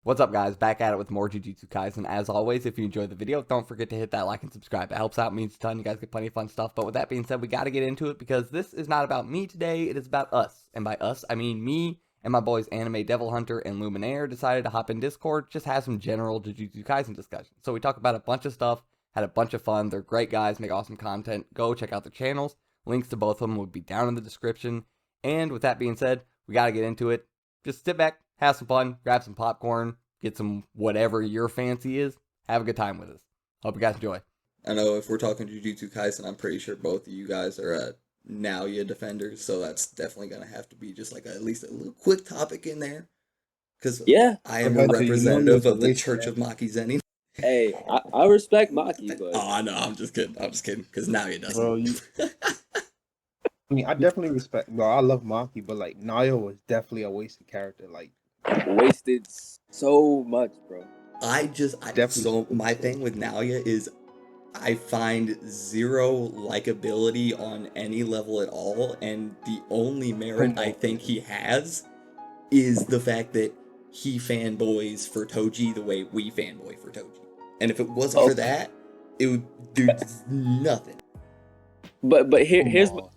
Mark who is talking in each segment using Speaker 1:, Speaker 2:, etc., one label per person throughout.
Speaker 1: What's up, guys? Back at it with more Jujutsu Kaisen. As always, if you enjoyed the video, don't forget to hit that like and subscribe. It helps out, means a ton. You guys get plenty of fun stuff. But with that being said, we got to get into it because this is not about me today. It is about us. And by us, I mean me and my boys Anime Devil Hunter and Luminaire decided to hop in Discord, just have some general Jujutsu Kaisen discussion. So we talk about a bunch of stuff, had a bunch of fun. They're great guys, make awesome content. Go check out their channels. Links to both of them will be down in the description. And with that being said, we got to get into it. Just sit back, have some fun, grab some popcorn, get some whatever your fancy is, have a good time with us. Hope you guys enjoy.
Speaker 2: I know if we're talking Jujutsu Kaisen, I'm pretty sure both of you guys are Naoya defenders, so that's definitely going to have to be just like at least a little quick topic in there. Because I am a representative of the Church of Maki Zenin.
Speaker 3: Hey, I respect Maki, but...
Speaker 2: Oh, no, I'm just kidding. Because Naoya doesn't.
Speaker 4: Bro, I mean, I definitely respect... Well, I love Maki, but, like, Naoya was definitely a wasted character. Like,
Speaker 3: wasted so much, bro.
Speaker 2: So my thing with Naoya is I find zero likability on any level at all, and the only merit I think he has is the fact that he fanboys for Toji the way we fanboy for Toji. And if it wasn't for that, it would do nothing.
Speaker 3: But here's what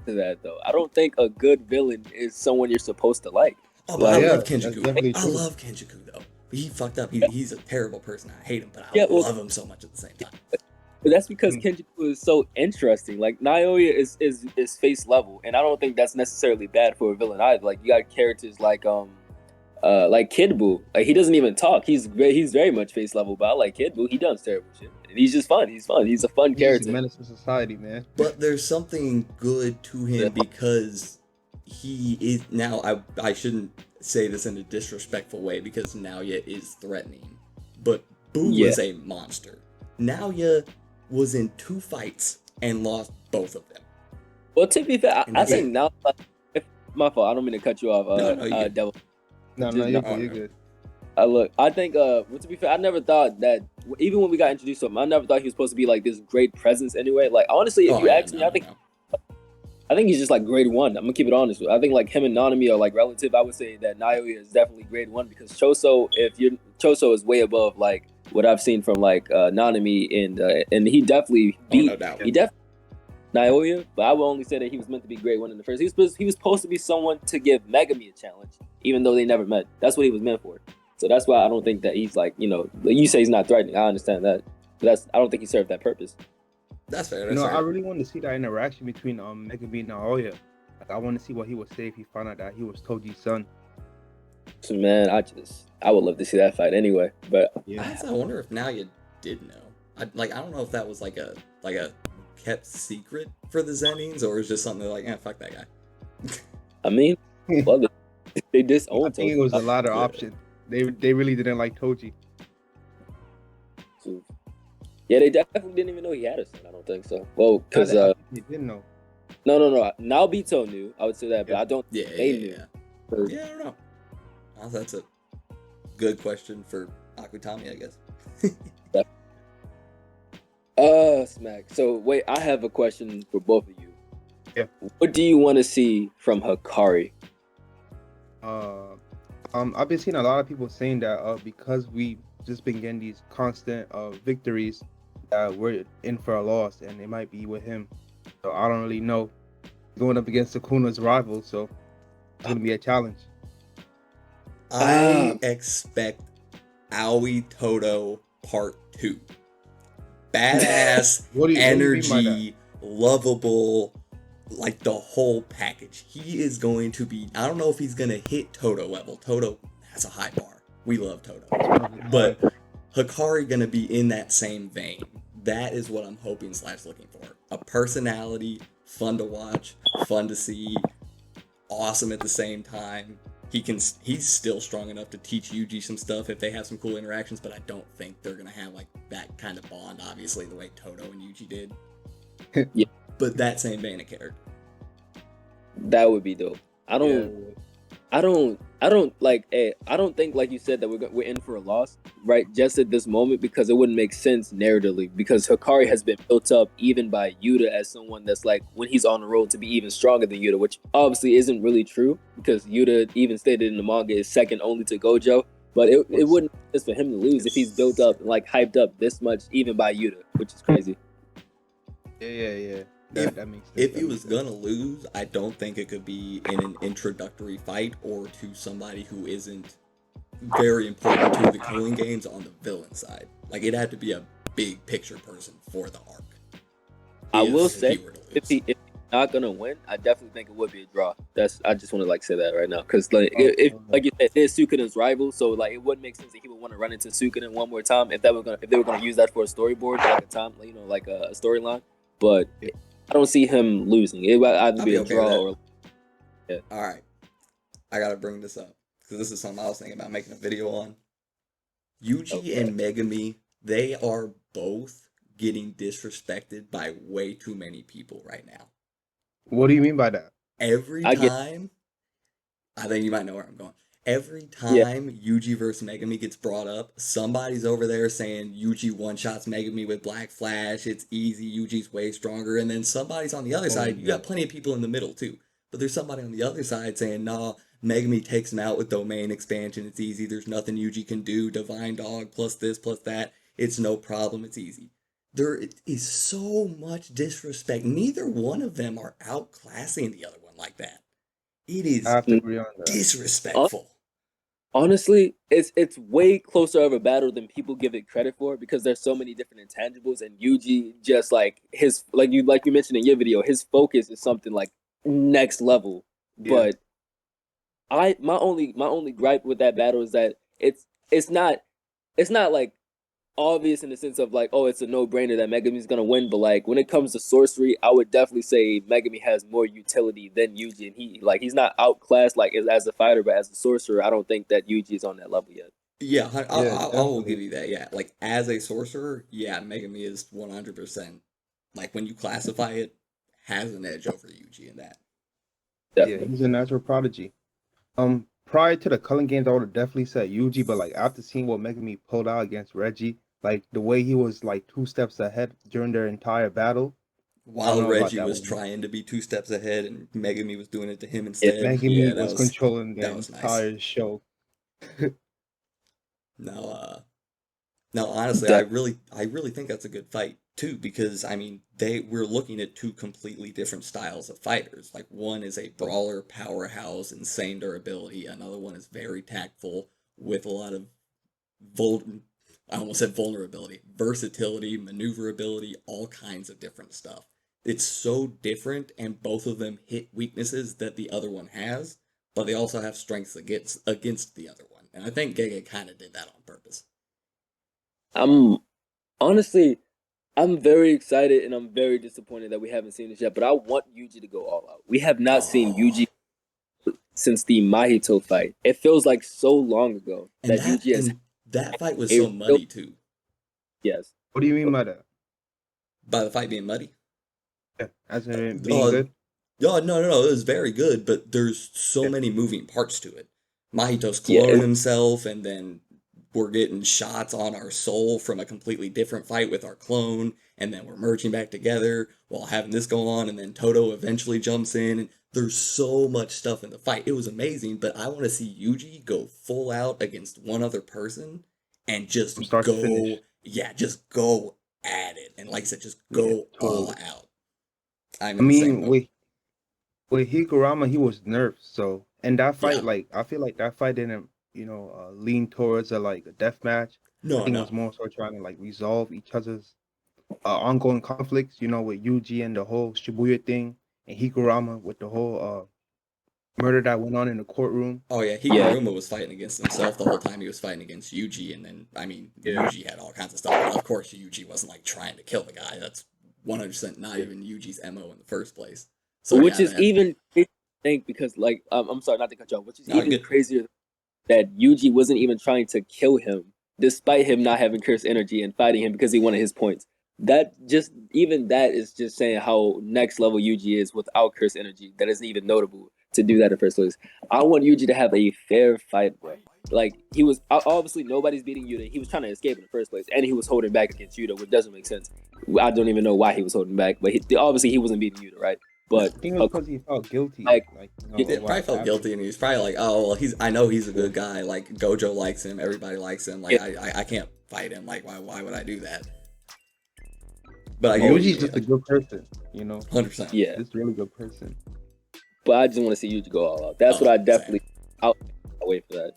Speaker 3: to that though. I don't think a good villain is someone you're supposed to like.
Speaker 2: Oh, but I love Kenjaku. I love Kenjaku though. He fucked up. He's a terrible person. I hate him, but I love him so much at the same time.
Speaker 3: But that's because Kenjaku is so interesting. Like Naoya is face level, and I don't think that's necessarily bad for a villain either. Like you got characters like Kid Buu. Like he doesn't even talk. He's very much face level, but I like Kid Buu. He does terrible shit. And he's just fun. He's fun. He's a fun character.
Speaker 4: He's a menace to society, man.
Speaker 2: But there's something good to him because he is now. I shouldn't say this in a disrespectful way because Naoya is threatening, but Buu was a monster. Naoya was in 2 fights and lost both of them.
Speaker 3: Well, to be fair, I think now. My fault. I don't mean to cut you off, Devil.
Speaker 4: No, you're good.
Speaker 3: Look, I think, well, to be fair, I never thought that, even when we got introduced to him, I never thought he was supposed to be like this great presence anyway. Like, honestly, if you ask me, I think he's just like grade 1. I'm gonna keep it honest with you. I think like him and Nanami are like relative. I would say that Naoya is definitely grade 1 because Choso is way above like what I've seen from like Nanami and he definitely beat Naoya, but I will only say that he was meant to be grade 1 in the first. He was supposed to be someone to give Megami a challenge, even though they never met. That's what he was meant for. So that's why I don't think that he's like, you say he's not threatening. I understand that, but I don't think he served that purpose.
Speaker 2: That's fair.
Speaker 4: I really want to see that interaction between Megami and Naoya. Like, I want to see what he would say if he found out that he was Toji's son.
Speaker 3: So man, I would love to see that fight anyway. But
Speaker 2: I wonder if Naoya did know. I don't know if that was like a kept secret for the Zenins, or is just something like, fuck that guy.
Speaker 3: I mean, well, they disowned.
Speaker 4: I think it was a latter option. They really didn't like Toji.
Speaker 3: Yeah, they definitely didn't even know he had a son. I don't think so. Well, because
Speaker 4: they didn't know.
Speaker 3: No. Naobito knew. I would say that, but I don't.
Speaker 2: They knew. I don't know. That's a good question for Akutami, I guess.
Speaker 3: Smack. So wait, I have a question for both of you.
Speaker 4: Yeah.
Speaker 3: What do you want to see from Hikari?
Speaker 4: I've been seeing a lot of people saying that because we've just been getting these constant victories, that we're in for a loss, and it might be with him. So I don't really know. Going up against Sukuna's rival, so it's gonna be a challenge.
Speaker 2: I expect Aoi Toto Part 2. Badass, energy, lovable, like the whole package. He is going to be, I don't know if he's going to hit Toto level. Toto has a high bar. We love Toto. But Hikari going to be in that same vein. That is what I'm hoping / looking for. A personality, fun to watch, fun to see, awesome at the same time. He's still strong enough to teach Yuji some stuff if they have some cool interactions, but I don't think they're gonna have like that kind of bond, obviously, the way Toto and Yuji did.
Speaker 3: Yeah.
Speaker 2: But that same vein of character.
Speaker 3: That would be dope. I don't think, like you said, that we're in for a loss, right? Just at this moment, because it wouldn't make sense narratively, because Hikari has been built up even by Yuta as someone that's like, when he's on the road, to be even stronger than Yuta, which obviously isn't really true, because Yuta, even stated in the manga, is second only to Gojo. But it wouldn't make sense for him to lose if he's built up and like hyped up this much, even by Yuta, which is crazy.
Speaker 4: Yeah. That makes sense.
Speaker 2: If he was gonna lose, I don't think it could be in an introductory fight or to somebody who isn't very important to the Killing Games on the villain side. Like, it had to be a big picture person for the arc.
Speaker 3: I will say, if he's not gonna win, I definitely think it would be a draw. I just want to like say that right now, because like if like you said, it's Suikunen's rival, so like it wouldn't make sense that he would want to run into Suikunen one more time if they were gonna use that for a storyboard, like a time, like a storyline. But I don't see him losing. It would either be a draw or.
Speaker 2: Yeah. All right, I gotta bring this up because this is something I was thinking about making a video on. Yuji and Megami, they are both getting disrespected by way too many people right now.
Speaker 4: What do you mean by that?
Speaker 2: Every time, I think you might know where I'm going. Every time Yuji versus Megami gets brought up, somebody's over there saying Yuji one-shots Megami with Black Flash, it's easy, Yuji's way stronger, and then somebody's on the other side, you got plenty of people in the middle too, but there's somebody on the other side saying, nah, Megami takes him out with domain expansion, it's easy, there's nothing Yuji can do, Divine Dog, plus this, plus that, it's no problem, it's easy. There is so much disrespect. Neither one of them are outclassing the other one like that. It is
Speaker 4: I have to agree on that.
Speaker 2: Disrespectful.
Speaker 3: Honestly, it's way closer of a battle than people give it credit for, because there's so many different intangibles, and Yuji just like his like you mentioned in your video, his focus is something like next level. Yeah. But my only gripe with that battle is that it's not like obvious in the sense of like, oh, it's a no-brainer that Megami's gonna win, but like when it comes to sorcery, I would definitely say Megami has more utility than Yuji, and he's not outclassed like as a fighter, but as a sorcerer, I don't think that Yuji is on that level yet.
Speaker 2: Yeah, I will give you that. Yeah, like as a sorcerer, yeah, Megami is 100%. Like when you classify it, has an edge over Yuji in that.
Speaker 3: Definitely.
Speaker 4: Yeah, he's a natural prodigy. Prior to the Culling Games, I would have definitely said Yuji, but like after seeing what Megami pulled out against Reggie, like the way he was like 2 steps ahead during their entire battle.
Speaker 2: While Reggie was trying to be 2 steps ahead and Megami was doing it to him instead.
Speaker 4: Megami was controlling the entire show.
Speaker 2: No, honestly, I really think that's a good fight too, because I mean we're looking at 2 completely different styles of fighters. Like one is a brawler, powerhouse, insane durability. Another one is very tactful with a lot of vulnerability, versatility, maneuverability, all kinds of different stuff. It's so different, and both of them hit weaknesses that the other one has, but they also have strengths against the other one. And I think JJK kind of did that on purpose.
Speaker 3: Honestly, I'm very excited and I'm very disappointed that we haven't seen this yet, but I want Yuji to go all out. We have not seen Yuji since the Mahito fight. It feels like so long ago that Yuji has...
Speaker 2: That fight was so muddy too.
Speaker 3: Yes.
Speaker 4: What do you mean by that?
Speaker 2: By the fight being muddy?
Speaker 4: Yeah, as in being good?
Speaker 2: No, it was very good, but there's so many moving parts to it. Mahito's cloning himself, and then we're getting shots on our soul from a completely different fight with our clone, and then we're merging back together while having this go on, and then Toto eventually jumps in, and there's so much stuff in the fight. It was amazing, but I want to see Yuji go full out against one other person and just go at it. And like I said, just go all out. I mean,
Speaker 4: with Hikurama, he was nerfed, so and that fight, like I feel like that fight didn't, lean towards a death match. I think it was more so trying to like resolve each other's ongoing conflicts, with Yuji and the whole Shibuya thing, and Hikurama with the whole murder that went on in the courtroom.
Speaker 2: Oh yeah, Hikuruma was fighting against himself the whole time he was fighting against Yuji, and then Yuji had all kinds of stuff. But of course, Yuji wasn't like trying to kill the guy. That's 100% not even Yuji's MO in the first place. So
Speaker 3: which is even crazy to think, because like I'm sorry not to cut you off, which is even crazier that Yuji wasn't even trying to kill him, despite him not having cursed energy and fighting him because he wanted his points. That is just saying how next level Yuji is without cursed energy. That isn't even notable to do that in the first place. I want Yuji to have a fair fight, bro. Like, he was obviously nobody's beating Yuta. He was trying to escape in the first place, and he was holding back against Yuta, which doesn't make sense. I don't even know why he was holding back, but obviously he wasn't beating Yuta, right? But
Speaker 4: I think it was because he felt guilty.
Speaker 3: like,
Speaker 2: He
Speaker 4: What
Speaker 2: probably felt
Speaker 4: happened.
Speaker 2: guilty, and he was probably like, "Oh, well, I know he's a good guy. Like Gojo likes him, everybody likes him. Like I can't fight him. Like why would I do that?" But I get what you
Speaker 4: Yuji's
Speaker 2: mean,
Speaker 4: just a good person,
Speaker 2: 100%.
Speaker 3: yeah.
Speaker 4: Just a really good person.
Speaker 3: But I just want to see Yuji go all out. That's what I definitely. I'll wait for that.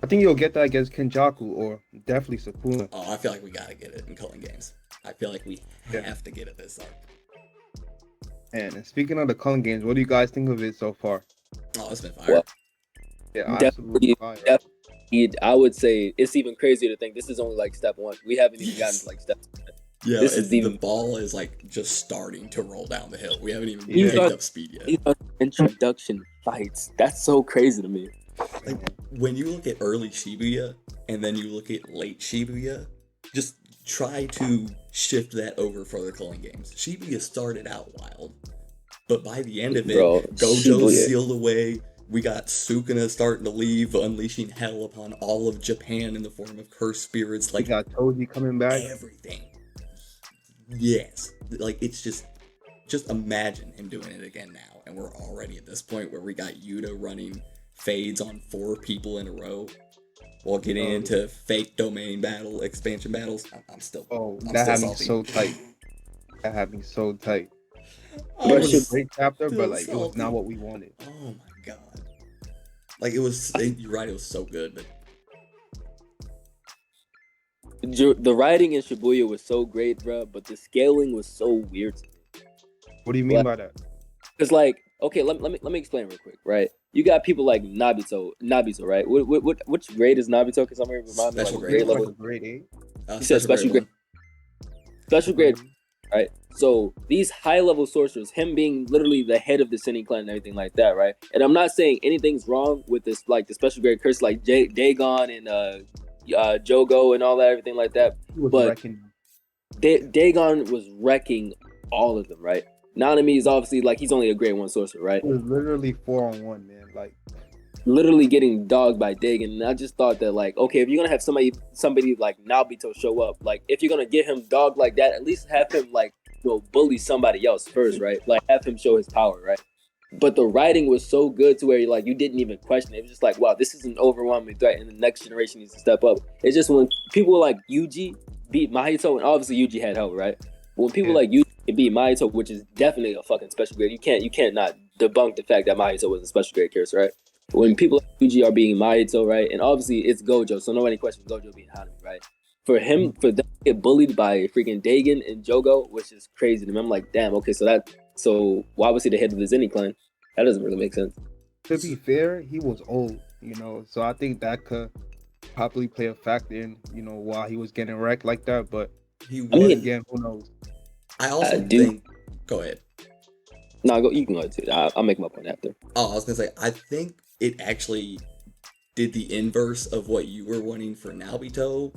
Speaker 4: I think you'll get that against Kenjaku or definitely Sukuna.
Speaker 2: Oh, I feel like we gotta get it in Culling Games. I feel like we have to get it this arc.
Speaker 4: And speaking of the Culling Games, what do you guys think of it so far?
Speaker 2: Oh, it's been fire.
Speaker 3: Well,
Speaker 4: Yeah,
Speaker 3: definitely,
Speaker 4: absolutely fire.
Speaker 3: definitely. I would say it's even crazier to think this is only like step one. We haven't even gotten to like step.
Speaker 2: Yeah,
Speaker 3: this is
Speaker 2: the ball is like just starting to roll down the hill. We haven't even
Speaker 3: These
Speaker 2: picked
Speaker 3: are-
Speaker 2: up speed yet.
Speaker 3: These are introduction fights. That's so crazy to me.
Speaker 2: Like when you look at early Shibuya and then you look at late Shibuya, just try to shift that over for the Culling Games. Shibuya started out wild, but by the end of it,
Speaker 3: Bro,
Speaker 2: Gojo
Speaker 3: Shibuya.
Speaker 2: sealed away. We got Sukuna starting to leave, unleashing hell upon all of Japan in the form of cursed spirits.
Speaker 4: We
Speaker 2: Like
Speaker 4: got Toji coming back.
Speaker 2: everything. Yes, like it's just imagine him doing it again now, and we're already at this point where we got Yuta running fades on 4 people in a row while getting into fake domain battle expansion battles. I'm still
Speaker 4: That had me
Speaker 2: salty.
Speaker 4: so tight. That had me so tight.
Speaker 2: I
Speaker 4: It was
Speaker 2: was
Speaker 4: a great chapter,
Speaker 2: still
Speaker 4: but like it was
Speaker 2: salty.
Speaker 4: not what we wanted.
Speaker 2: Oh my god! Like you're right. It was so good, but
Speaker 3: The writing in Shibuya was so great, bro, but the scaling was so weird.
Speaker 4: What do you mean by that?
Speaker 3: It's like, okay, let me explain real quick, right? You got people like Nabito, right? Which grade is Nabito? Because I'm gonna remind me
Speaker 2: Special
Speaker 3: like
Speaker 2: grade.
Speaker 3: grade
Speaker 4: Like
Speaker 3: level.
Speaker 4: a grade 8.
Speaker 3: You said special grade. Special grade, right? So these high level sorcerers, him being literally the head of the Sinning clan and everything like that, right? And I'm not saying anything's wrong with this, like the special grade curse, like Dagon and Jogo and all that, everything like that.
Speaker 4: He was
Speaker 3: But
Speaker 4: wrecking.
Speaker 3: Dagon was wrecking all of them, right? Nanami is obviously like he's only a grade 1 sorcerer, right?
Speaker 4: It was literally 4-on-1, man. Like
Speaker 3: Literally getting dogged by Dagon, and I just thought that like, okay, if you're gonna have somebody like Nabito show up, like if you're gonna get him dogged like that, at least have him like bully somebody else first, right? Like have him show his power, right? But the writing was so good to where you didn't even question it. It was just like, wow, this is an overwhelming threat, and the next generation needs to step up. It's just when people like Yuji beat Mahito, and obviously Yuji had help, right? When people like Yuji beat Mahito, which is definitely a fucking special grade, you can't not debunk the fact that Mahito was a special grade curse, right? When people like Yuji are being Mahito, right? And obviously it's Gojo, so nobody questions Gojo being Hanami, right? For them to get bullied by freaking Dagon and Jogo, which is crazy to me. I'm like, damn, okay, so why was he the head of the Zenny clan? That doesn't really make sense.
Speaker 4: to be fair, he was old, so I think that could probably play a factor in, why he was getting wrecked like that. But again, who knows?
Speaker 2: I also think. Go ahead.
Speaker 3: No, you can go ahead too. I'll make my point after.
Speaker 2: Oh, I was gonna say, I think it actually did the inverse of what you were wanting for Nabito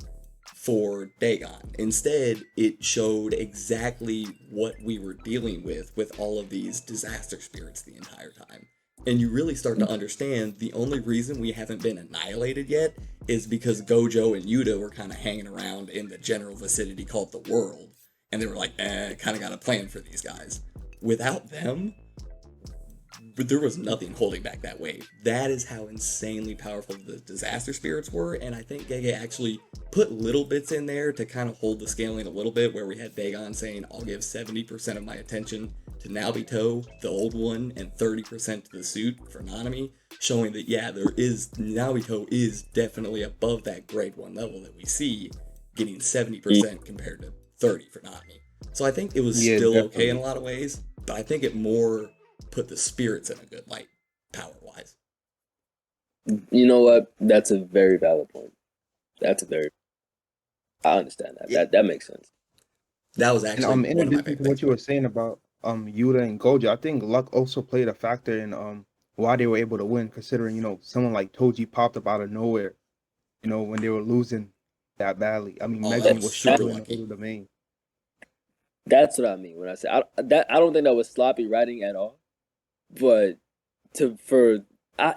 Speaker 2: for Dagon. Instead, it showed exactly what we were dealing with all of these disaster spirits the entire time. And you really start to understand the only reason we haven't been annihilated yet is because Gojo and Yuta were kind of hanging around in the general vicinity called the world. And they were like, kind of got a plan for these guys. Without them, there was nothing holding back that wave. That is how insanely powerful the disaster spirits were, and I think Gege actually put little bits in there to kind of hold the scaling a little bit, where we had Dagon saying, I'll give 70% of my attention to Nabito, the old one, and 30% to the suit for Nanami, showing that, yeah, Nabito is definitely above that grade 1 level that we see, getting 70% compared to 30 for Nanami. So I think it was still okay in a lot of ways, but I think it more put the spirits in a good light, power-wise.
Speaker 3: You know what? That's a very valid point. I understand that.
Speaker 2: Yeah.
Speaker 3: That makes sense.
Speaker 2: That was actually
Speaker 4: And,
Speaker 2: one
Speaker 4: in
Speaker 2: of my
Speaker 4: addition
Speaker 2: favorite
Speaker 4: to what you were saying about Yuta and Gojo, I think luck also played a factor in why they were able to win, considering someone like Toji popped up out of nowhere, when they were losing that badly. I mean, Megan was struggling to hold the domain.
Speaker 3: That's what I mean when I say I don't think that was sloppy writing at all. But for I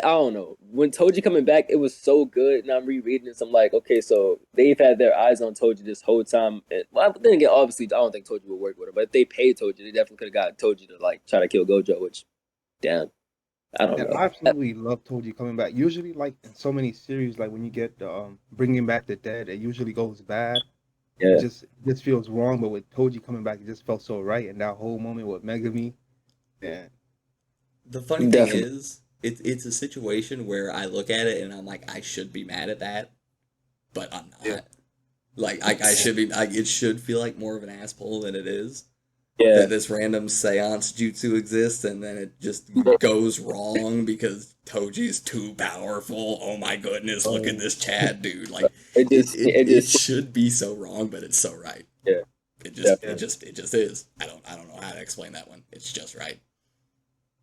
Speaker 3: don't know. When Toji coming back, it was so good, and I'm rereading this. I'm like, okay, so they've had their eyes on Toji this whole time. And, well, but then again, obviously, I don't think Toji would work with her. But if they paid Toji, they definitely could have got Toji to like try to kill Gojo. Which, damn, I don't
Speaker 4: And
Speaker 3: know.
Speaker 4: I absolutely love Toji coming back. Usually, like in so many series, like when you get the bringing back the dead, it usually goes bad.
Speaker 3: Yeah,
Speaker 4: It just feels wrong. But with Toji coming back, it just felt so right. And that whole moment with Megami, man,
Speaker 2: The funny thing
Speaker 3: definitely.
Speaker 2: is, it's a situation where I look at it and I'm like, I should be mad at that, but I'm
Speaker 4: yeah,
Speaker 2: not. Like, I should be. It should feel like more of an asshole than it is.
Speaker 3: Yeah,
Speaker 2: That this random seance jutsu exists and then it just goes wrong because Toji's too powerful. Oh my goodness, look at
Speaker 4: oh,
Speaker 2: this Chad dude. Like
Speaker 3: it
Speaker 2: it
Speaker 3: just
Speaker 2: should be so wrong, but it's so right.
Speaker 3: yeah,
Speaker 2: It just
Speaker 3: definitely.
Speaker 2: it
Speaker 4: yeah.
Speaker 2: just it just is. I don't know how to explain that one. It's just right.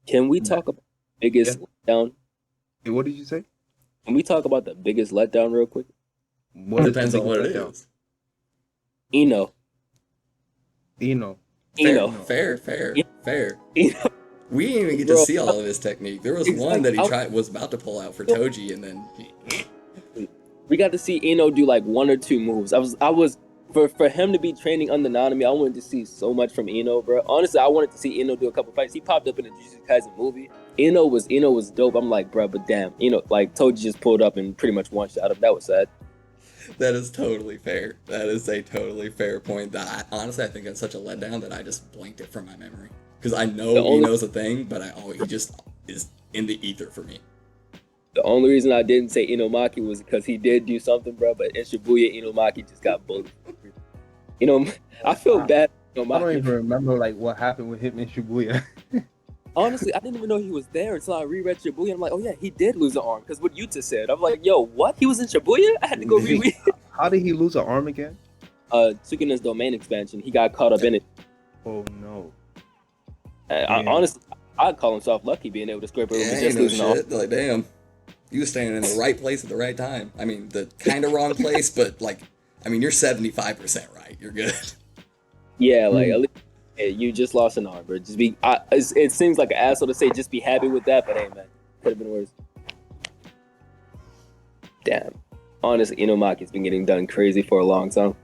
Speaker 3: Can we
Speaker 4: Nah,
Speaker 3: talk about
Speaker 4: yeah.
Speaker 3: biggest letdown?
Speaker 4: Hey, what did you say?
Speaker 3: Can we talk about the biggest letdown real quick?
Speaker 4: What is the
Speaker 2: Depends on
Speaker 4: biggest
Speaker 2: what it
Speaker 4: letdown?
Speaker 2: is.
Speaker 3: Eno,
Speaker 4: Eno.
Speaker 2: Fair,
Speaker 3: Eno,
Speaker 4: Eno.
Speaker 2: fair, fair, fair.
Speaker 3: Eno,
Speaker 2: We didn't even get to
Speaker 3: bro.
Speaker 2: see all of his technique. There was one
Speaker 3: Exactly.
Speaker 2: that he was about to pull out for Toji, and then
Speaker 3: We got to see Eno do like one or two moves. I was for him to be training under Nanami. I wanted to see so much from Eno, bro. Honestly, I wanted to see Eno do a couple fights. He popped up in the Jujutsu Kaisen movie. Eno was dope. I'm like, bro, but damn, like Toji just pulled up and pretty much one shot him. That was sad.
Speaker 2: that is totally fair. That is a totally fair point. That honestly, I think that's such a letdown that I just blanked it from my memory because I
Speaker 3: The
Speaker 2: know
Speaker 3: only
Speaker 2: Eno's a thing, but he just is in the ether for me.
Speaker 3: the only reason I didn't say Inomaki was because he did do something, bro. But in Shibuya, Inomaki just got bullied. I feel
Speaker 4: I,
Speaker 3: bad for
Speaker 4: I don't even
Speaker 3: Inomaki.
Speaker 4: remember like what happened with him in Shibuya.
Speaker 3: Honestly, I didn't even know he was there until I reread Shibuya. I'm like, oh yeah, he did lose an arm because what Yuta said. I'm like, yo, what? He was in Shibuya? I had to go
Speaker 4: Wait,
Speaker 3: reread.
Speaker 4: how did he lose an arm again?
Speaker 3: Sukuna's domain expansion. He got caught up in it.
Speaker 4: Oh no. Damn.
Speaker 3: Honestly, I'd call himself lucky being able to scrape over
Speaker 2: Yeah,
Speaker 3: with
Speaker 2: ain't
Speaker 3: just
Speaker 2: no
Speaker 3: losing an arm.
Speaker 2: shit. Like, damn, you was standing in the right place at the right time. I mean, the kind of wrong place, but like, I mean, you're 75% right. You're good.
Speaker 3: Yeah, like at least yeah, you just lost an arm, bro. Just be. It seems like an asshole to say just be happy with that, but hey, man, could have been worse. Damn. Honestly, Inomaki's been getting done crazy for a long time.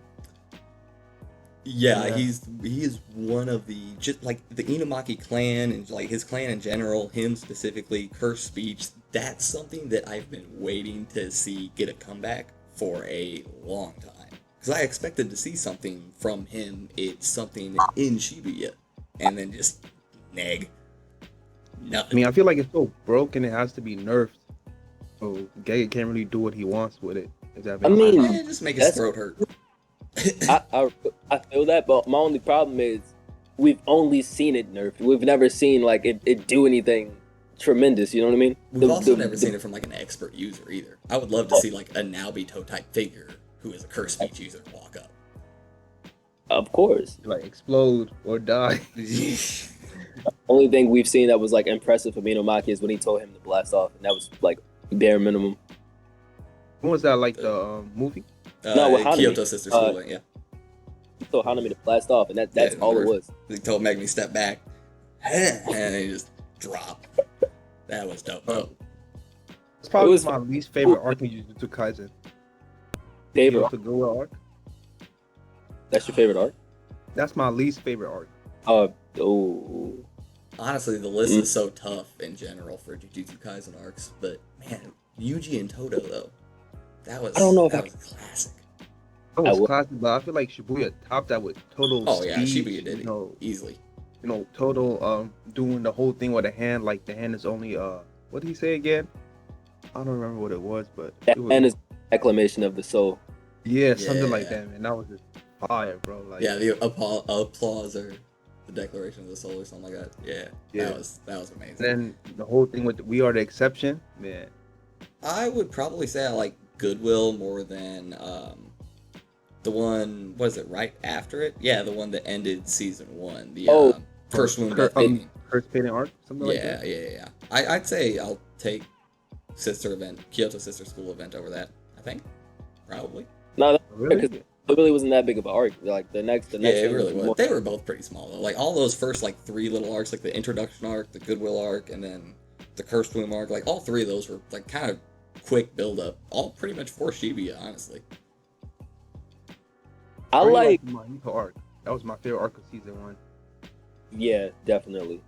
Speaker 2: Yeah,
Speaker 4: Yeah.
Speaker 2: he is one of the just like the Inumaki clan and like his clan in general, him specifically, Curse Speech. That's something that I've been waiting to see get a comeback for a long time because I expected to see something from him. It's something in Shibuya, and then just neg
Speaker 4: I
Speaker 2: nothing.
Speaker 4: mean, I feel like it's so broken it has to be nerfed. So Gege can't really do what he wants with it. If that
Speaker 3: I
Speaker 4: makes sense.
Speaker 3: mean,
Speaker 2: Eh, just make his
Speaker 3: that's
Speaker 2: throat hurt.
Speaker 3: I feel that, but my only problem is we've only seen it nerfed. We've never seen like it do anything tremendous. You know what I mean?
Speaker 2: We've also never seen it from like an expert user either. I would love to see like a Naobito type figure who is a Curse Speech user walk up.
Speaker 3: Of course.
Speaker 4: Like explode or die.
Speaker 3: Only thing we've seen that was like impressive for Inomaki is when he told him to blast off, and that was like bare minimum.
Speaker 4: When was that like the movie?
Speaker 3: No, with Hanami.
Speaker 2: Kyoto Sister School, yeah.
Speaker 3: He told Hanami to blast off, and that's
Speaker 2: Yeah,
Speaker 3: all it was.
Speaker 2: He told Megumi step back, and he just dropped. That was dope.
Speaker 4: It's probably
Speaker 3: was
Speaker 4: my least favorite arc in Jujutsu Kaisen.
Speaker 3: Favorite.
Speaker 4: Kyoto Gorilla arc.
Speaker 3: That's your favorite arc?
Speaker 4: That's my least favorite arc.
Speaker 3: Oh.
Speaker 2: Honestly, the list is so tough in general for Jujutsu Kaisen arcs, but man, Yuji and Toto though, that was
Speaker 3: I don't know if
Speaker 2: that
Speaker 3: I-
Speaker 2: was classic.
Speaker 4: That was
Speaker 3: will-
Speaker 4: classic, but I feel like Shibuya topped that with total
Speaker 2: Oh yeah,
Speaker 4: speed.
Speaker 2: Shibuya did it easily.
Speaker 4: Total doing the whole thing with the hand, like the hand is only what did he say again? I don't remember what it was, but
Speaker 3: That
Speaker 4: it was,
Speaker 3: man is acclamation of the soul.
Speaker 4: yeah, something like
Speaker 2: Yeah.
Speaker 4: that, man. That was just fire, bro. Like
Speaker 2: Yeah, the applause or the Declaration of the Soul or something like that. Yeah,
Speaker 4: Yeah.
Speaker 2: that was amazing.
Speaker 4: then the whole thing with We Are the Exception, man.
Speaker 2: I would probably say I like Goodwill more than the one, was it right after it? Yeah, the one that ended season 1. The First Wound Death Painting.
Speaker 4: Curse Painting arc, something like that.
Speaker 2: Yeah. I'd say I'll take Kyoto Sister School event over that. I think, probably.
Speaker 3: No,
Speaker 4: Really?
Speaker 3: because it really wasn't that big of an arc. Like the next
Speaker 2: Yeah, it
Speaker 3: one
Speaker 2: really was.
Speaker 3: more-
Speaker 2: They were both pretty small though. Like all those first like 3 little arcs, like the introduction arc, the Goodwill arc, and then the Cursed Womb arc, like all three of those were like kind of quick build up, all pretty much for Shibuya, honestly.
Speaker 3: I
Speaker 4: really
Speaker 3: like
Speaker 4: the Mahito arc. That was my favorite arc of season 1.
Speaker 3: Yeah, definitely.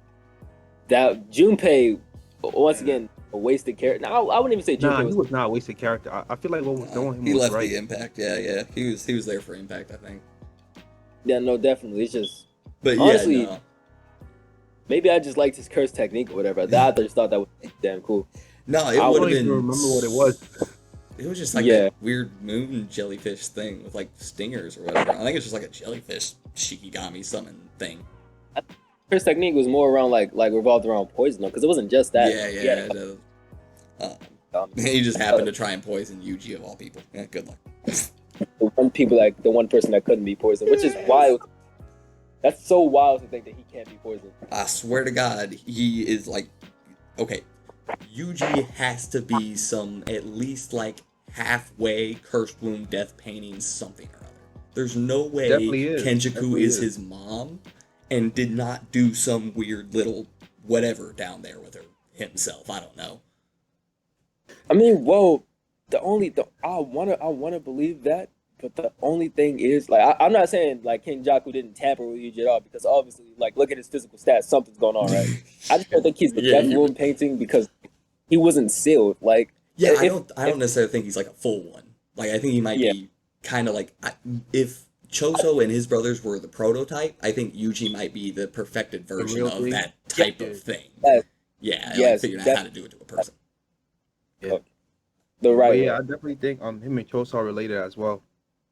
Speaker 3: That Junpei, once again, a wasted character. Now, I wouldn't even say Junpei
Speaker 4: Nah, he
Speaker 3: was.
Speaker 4: was not a wasted character. I feel like what was doing him
Speaker 2: He
Speaker 4: was
Speaker 2: left
Speaker 4: right.
Speaker 2: the Impact. Yeah. He was there for Impact, I think.
Speaker 3: Yeah, no, definitely. It's just
Speaker 2: But
Speaker 3: honestly,
Speaker 2: yeah, no.
Speaker 3: maybe I just liked his curse technique or whatever. I just thought that was damn cool.
Speaker 2: No, it
Speaker 3: I
Speaker 2: would
Speaker 4: don't
Speaker 2: have
Speaker 4: even
Speaker 2: been.
Speaker 4: remember what it was.
Speaker 2: It was just like
Speaker 3: Yeah.
Speaker 2: that weird moon jellyfish thing with like stingers or whatever. I think it's just like a jellyfish Shikigami summon thing.
Speaker 3: Curse technique was more around like revolved around poison though, because it wasn't just that.
Speaker 2: He just happened to try and poison Yuji of all people. Yeah, good luck.
Speaker 3: The one person that couldn't be poisoned, which is wild. That's so wild to think that he can't be poisoned.
Speaker 2: I swear to God, he is like, okay, Yuji has to be some at least like halfway Cursed Womb death painting something or other. There's no way Kenjaku is his mom and did not do some weird little whatever down there with her himself. I don't know.
Speaker 3: I mean, whoa. I wanna believe that, but the only thing is, like, I'm not saying like King Jaku didn't tamper with Yuji at all, because obviously, like, look at his physical stats, something's going on, right? I just don't think he's the death wound painting because he wasn't sealed. Like,
Speaker 2: yeah, I don't necessarily think he's like a full one. Like, I think he might be kind of like, if Choso and his brothers were the prototype, I think Yuji might be the perfected version of that type of thing. Like figuring out how to do it to a person.
Speaker 3: Yeah. The right way.
Speaker 4: I definitely think him and Choso are related as well.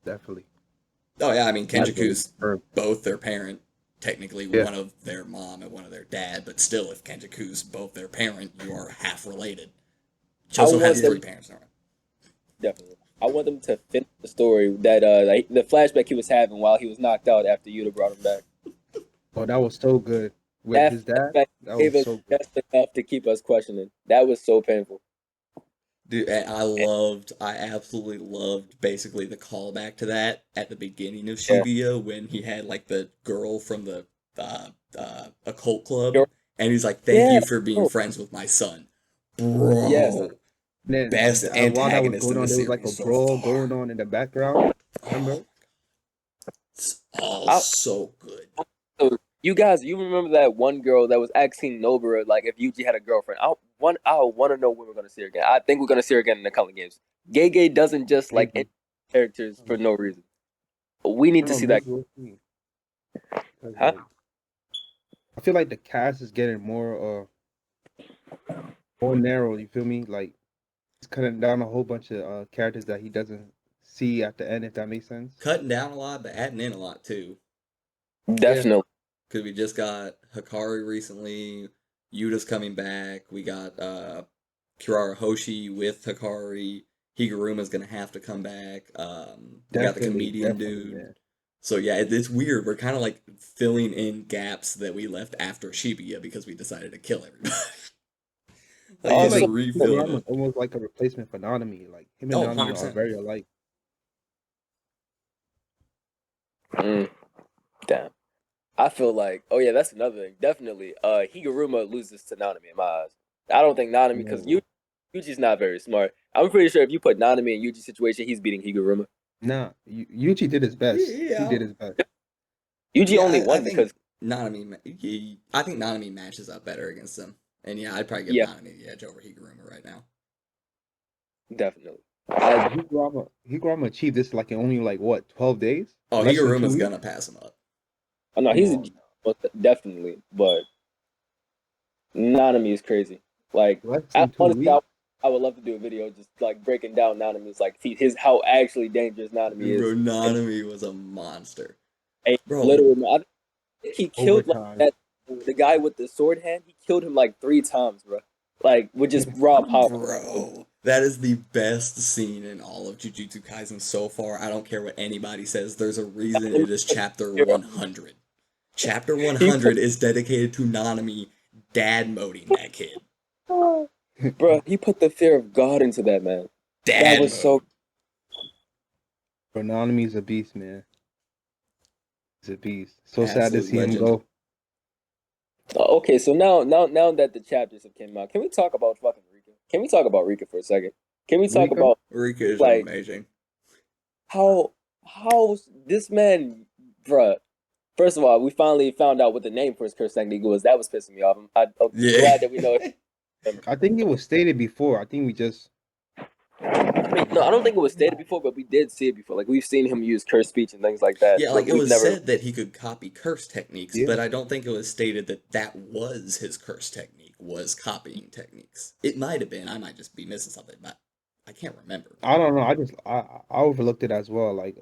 Speaker 4: Definitely.
Speaker 2: Oh yeah, I mean Kenjaku's both their parent, technically one of their mom and one of their dad, but still, if Kenjaku's both their parent, you are half related. Choso has 3 parents now.
Speaker 3: Definitely. I want them to finish the story that the flashback he was having while he was knocked out after Yuta brought him back.
Speaker 4: Oh, that was so good. With his dad, that was so good.
Speaker 3: Just enough to keep us questioning. That was so painful.
Speaker 2: Dude, I absolutely loved basically the callback to that at the beginning of Shibuya when he had like the girl from the occult club, and he's like, "Thank you for being friends with my son, bro."
Speaker 3: Yes.
Speaker 2: Best antagonist
Speaker 4: while that was going on,
Speaker 2: in the
Speaker 4: there was like a brawl going on in the background. Remember?
Speaker 2: It's all so good.
Speaker 3: So you guys, you remember that one girl that was asking Nobara like if Yuji had a girlfriend? I want to know when we're gonna see her again. I think we're gonna see her again in the coming games. Gege doesn't just like characters for no reason. We need to see that.
Speaker 4: Huh? I feel like the cast is getting more narrow. You feel me? Like it's cutting down a whole bunch of characters that he doesn't see at the end. If that makes sense.
Speaker 2: Cutting down a lot, but adding in a lot too.
Speaker 3: Definitely.
Speaker 2: Because we just got Hikari recently. Yuta's coming back. We got Kirara Hoshi with Hikari. Higuruma's gonna have to come back. We got the comedian dude. Yeah. So yeah, it's weird. We're kind of like filling in gaps that we left after Shibuya because we decided to kill everybody.
Speaker 4: Almost like a replacement for Nanami. Like him and Nanami 100%. Are very alike.
Speaker 3: Damn. I feel like, that's another thing. Definitely, Higuruma loses to Nanami in my eyes. I don't think Nanami, because Yuji's not very smart. I'm pretty sure if you put Nanami in Yuji's situation, he's beating Higuruma.
Speaker 4: Nah, Yuji did his best. Yeah. He did his best.
Speaker 3: Yuji only won because
Speaker 2: Nanami. I think Nanami matches up better against him, and I'd probably give Nanami the edge over Higuruma right now.
Speaker 3: Definitely.
Speaker 4: Higuruma achieved this like in only 12 days.
Speaker 2: Oh, Higuruma's gonna pass him up.
Speaker 3: Oh no, he's definitely, but Nanami is crazy. Like, honestly, I would love to do a video just like breaking down Nanami's how actually dangerous Nanami is.
Speaker 2: Bro, Nanami was a monster.
Speaker 3: Bro, literally, I think he killed the guy with the sword hand. He killed him like 3 times, bro. Like with just raw power.
Speaker 2: Bro, that is the best scene in all of Jujutsu Kaisen so far. I don't care what anybody says. There's a reason it is chapter 100. Chapter 100 is dedicated to Nanami dad-moding that kid.
Speaker 3: Bro, he put the fear of God into that man. That was so.
Speaker 4: Bro, Nanami's a beast, man. He's a beast. So sad to see him go.
Speaker 3: Okay, so now that the chapters have came out, can we talk about fucking Rika? Can we talk about Rika for a second? Can we talk
Speaker 4: Rika?
Speaker 3: about
Speaker 2: Rika is
Speaker 3: like
Speaker 2: amazing.
Speaker 3: how this man, bruh. First of all, we finally found out what the name for his curse technique was. That was pissing me off. I'm
Speaker 2: Yeah.
Speaker 3: glad that we know it.
Speaker 4: I think it was stated before. I think we just
Speaker 3: I mean, no, I don't think it was stated before, but we did see it before. Like we've seen him use curse speech and things like that,
Speaker 2: Yeah,
Speaker 3: but
Speaker 2: like it
Speaker 3: we've
Speaker 2: was
Speaker 3: never.
Speaker 2: said that he could copy curse techniques,
Speaker 4: yeah.
Speaker 2: but I don't think it was stated that that was his curse technique, was copying techniques. It might have been. I might just be missing something, but I can't remember.
Speaker 4: I don't know. I overlooked it as well. Like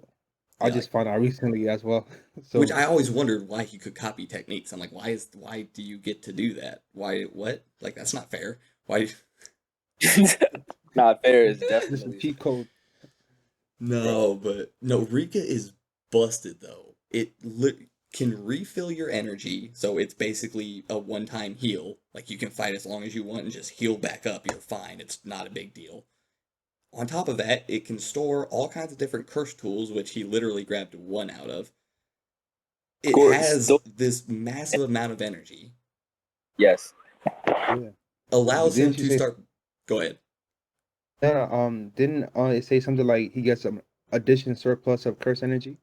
Speaker 4: I
Speaker 2: Yeah,
Speaker 4: just
Speaker 2: like
Speaker 4: found out recently as well.
Speaker 2: which
Speaker 4: So
Speaker 2: I always wondered why he could copy techniques. I'm like, why do you get to do that? Why what? Like that's not fair. Why?
Speaker 3: Not fair is
Speaker 4: just a
Speaker 3: definitely
Speaker 4: cheat code.
Speaker 2: No, but no, Rika is busted though. Can refill your energy, so it's basically a one-time heal. Like you can fight as long as you want and just heal back up. You're fine. It's not a big deal. On top of that, it can store all kinds of different curse tools, which he literally grabbed one out of. It has
Speaker 3: still
Speaker 2: this massive amount of energy,
Speaker 3: yes.
Speaker 4: Yeah. But
Speaker 2: allows him
Speaker 4: didn't you
Speaker 2: to
Speaker 4: say
Speaker 2: start. Go ahead.
Speaker 4: didn't it say something like he gets some addition surplus of curse energy?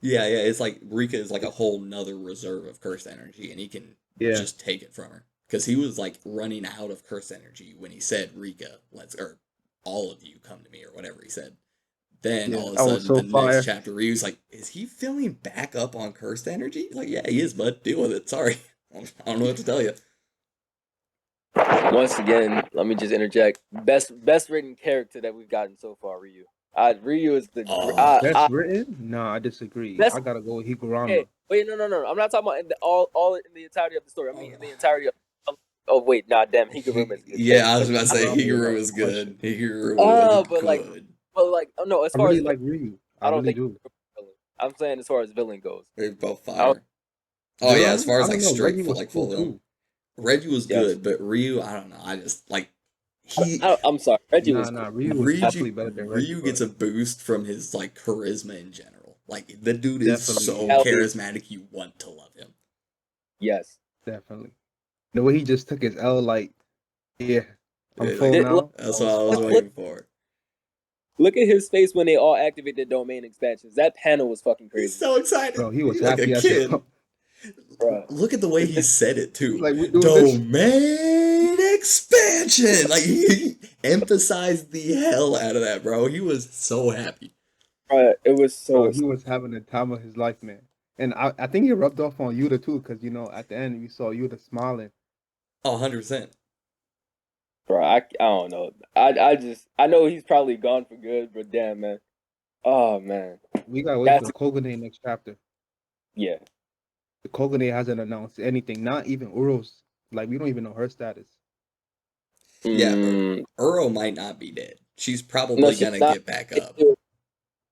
Speaker 2: Yeah, yeah, it's like Rika is like a whole nother reserve of cursed energy, and he can
Speaker 4: Yeah.
Speaker 2: just take it from her. Because he was like running out of cursed energy when he said, Rika, or all of you come to me, or whatever he said. Then
Speaker 4: Yeah.
Speaker 2: all of a
Speaker 4: I was
Speaker 2: sudden,
Speaker 4: so
Speaker 2: the next
Speaker 4: fire.
Speaker 2: chapter, Ryu's like, is he filling back up on cursed energy? He's like, yeah, he is, bud. Deal with it. Sorry. I don't know what to tell you.
Speaker 3: Once again, let me just interject. Best written character that we've gotten so far, Ryu. Ryu is the
Speaker 2: Oh,
Speaker 4: Best written? No, I disagree.
Speaker 3: best.
Speaker 4: I gotta go with
Speaker 3: Okay,
Speaker 4: Higurama.
Speaker 3: wait, no. I'm not talking about all in the entirety of the story. I mean, in the entirety of. Oh wait, nah, damn, Higuruma's a good
Speaker 2: yeah,
Speaker 3: character,
Speaker 2: I was
Speaker 3: but
Speaker 2: about to say
Speaker 4: Higurama
Speaker 2: Higuru
Speaker 4: without
Speaker 2: was
Speaker 4: question.
Speaker 2: good. Higuru was
Speaker 3: but like,
Speaker 2: good.
Speaker 3: oh no, as
Speaker 4: I
Speaker 3: far as
Speaker 4: really
Speaker 3: villain,
Speaker 4: like Ryu. I
Speaker 3: I don't
Speaker 4: really
Speaker 3: think
Speaker 4: do.
Speaker 3: villain. I'm saying as far as villain goes.
Speaker 2: They're both
Speaker 3: I don't.
Speaker 2: fire. Oh yeah, as
Speaker 4: Villain?
Speaker 2: far
Speaker 4: I
Speaker 2: as like
Speaker 4: don't know.
Speaker 2: straight
Speaker 4: Reggie
Speaker 2: for
Speaker 4: was
Speaker 2: like
Speaker 4: cool
Speaker 2: full villain.
Speaker 4: too.
Speaker 2: Reggie was
Speaker 3: Yes,
Speaker 2: good, but Ryu, I don't know. I just like he
Speaker 3: I'm sorry. Reggie was
Speaker 4: Nah,
Speaker 3: cool.
Speaker 4: Ryu was
Speaker 2: Ryu
Speaker 4: definitely better than Reggie,
Speaker 2: Ryu gets
Speaker 4: but
Speaker 2: a boost from his like charisma in general. Like the dude is
Speaker 4: definitely,
Speaker 2: so
Speaker 4: yeah,
Speaker 3: Hell yeah.
Speaker 2: charismatic, you want to love him.
Speaker 3: Yes.
Speaker 4: definitely. The way he just took his L, like, yeah, I'm full
Speaker 2: Like
Speaker 3: Look,
Speaker 4: now. That
Speaker 2: that's what
Speaker 4: was
Speaker 2: I was
Speaker 4: fire.
Speaker 2: waiting for.
Speaker 3: look at his face when they all activate their domain expansions. That panel was fucking
Speaker 2: He's
Speaker 3: crazy,
Speaker 2: so excited.
Speaker 4: Bro, he was
Speaker 2: He's like a
Speaker 4: happy as
Speaker 2: kid.
Speaker 4: hell.
Speaker 3: bro.
Speaker 2: Look at the way he said it
Speaker 4: He's
Speaker 2: too.
Speaker 4: like, we're doing this.
Speaker 2: Domain expansion. Like he emphasized the hell out of that, bro. He was so happy.
Speaker 3: It was
Speaker 4: Bro,
Speaker 3: so.
Speaker 4: he was having the time of his life, man. And I think he rubbed off on Yuta too, because at the end we saw Yuta smiling.
Speaker 2: Oh, 100%.
Speaker 3: Bro, I don't know. I know he's probably gone for good, but damn man. Oh man.
Speaker 4: We gotta wait for
Speaker 3: That's
Speaker 4: the Kogane next chapter.
Speaker 3: yeah.
Speaker 4: The Kogane hasn't announced anything, not even Uro's. Like, we don't even know her status.
Speaker 2: Yeah,
Speaker 3: Mm,
Speaker 2: Uro might not be dead. She's
Speaker 3: no,
Speaker 2: probably
Speaker 3: she's
Speaker 2: gonna
Speaker 3: not.
Speaker 2: get back up.